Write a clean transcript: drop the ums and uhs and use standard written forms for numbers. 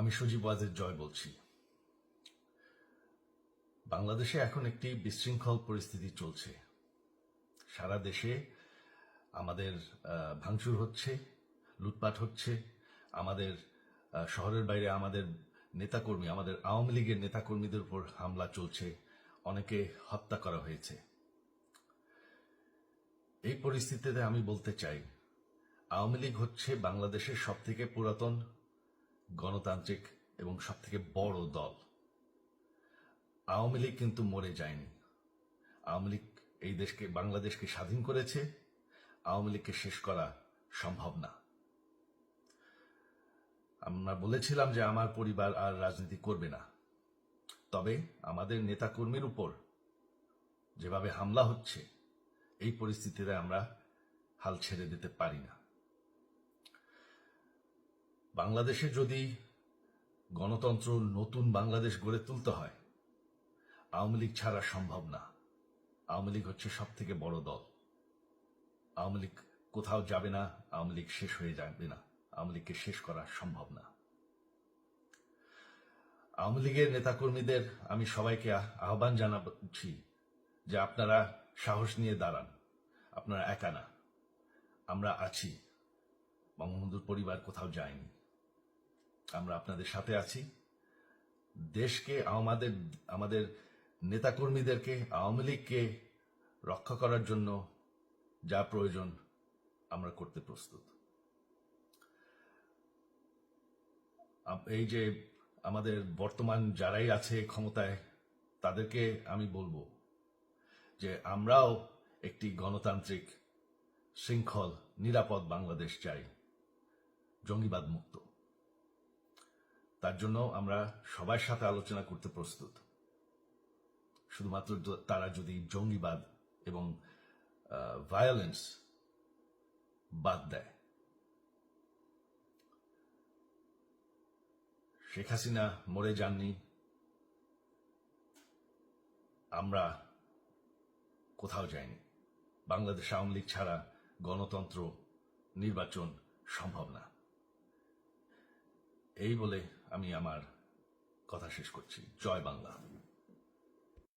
আমি সজীব ওয়াজেদ জয় বলছি। বাংলাদেশে এখন একটি বিশৃঙ্খল পরিস্থিতি চলছে। সারা দেশে আমাদের ভাঙচুর হচ্ছে, লুটপাট হচ্ছে, আমাদের শহরের বাইরে আমাদের নেতাকর্মী, আমাদের আওয়ামী লীগের নেতাকর্মীদের উপর হামলা চলছে, অনেকে হত্যা করা হয়েছে। এই পরিস্থিতিতে আমি বলতে চাই, আওয়ামী লীগ হচ্ছে বাংলাদেশের সবথেকে পুরাতন গণতান্ত্রিক এবং সবথেকে বড় দল। আওয়ামী লীগ কিন্তু মরে যায়নি। আওয়ামী লীগ এই দেশকে, বাংলাদেশকে স্বাধীন করেছে। আওয়ামী লীগকে শেষ করা সম্ভব না। আমরা বলেছিলাম যে আমার পরিবার আর রাজনীতি করবে না, তবে আমাদের নেতাকর্মীর উপর যেভাবে হামলা হচ্ছে, এই পরিস্থিতিতে আমরা হাল ছেড়ে দিতে পারি না। বাংলাদেশে যদি গণতন্ত্র, নতুন বাংলাদেশ গড়ে তুলতে হয়, আওয়ামী লীগ ছাড়া সম্ভব না। আওয়ামী লীগ হচ্ছে সব থেকে বড় দল। আওয়ামী লীগ কোথাও যাবে না, আওয়ামী লীগ শেষ হয়ে যাবে না। আওয়ামী লীগকে শেষ করা সম্ভব না। আওয়ামী লীগের নেতাকর্মীদের আমি সবাইকে আহ্বান জানাচ্ছি যে আপনারা সাহস নিয়ে দাঁড়ান। আপনারা একা না, আমরা আছি। বঙ্গবন্ধুর পরিবার কোথাও যায়নি, আমরা আপনাদের সাথে আছি। দেশকে, আমাদের নেতাকর্মীদেরকে, আওয়ামী লীগকে রক্ষা করার জন্য যা প্রয়োজন আমরা করতে প্রস্তুত। এই যে আমাদের বর্তমান যারাই আছে ক্ষমতায়, তাদেরকে আমি বলবো যে আমরাও একটি গণতান্ত্রিক, শৃঙ্খল, নিরাপদ বাংলাদেশ চাই, জঙ্গিবাদ মুক্ত। তার জন্য আমরা সবার সাথে আলোচনা করতে প্রস্তুত। শুধুমাত্র তারা যদি জঙ্গিবাদ এবং ভায়োলেন্স বাদ দেয়। শেখ হাসিনা মরে যাননি, আমরা কোথাও যাইনি। বাংলাদেশ আওয়ামী লীগ ছাড়া গণতন্ত্র, নির্বাচন সম্ভব না। এই বলে আমি আমার কথা শেষ করছি। জয় বাংলা।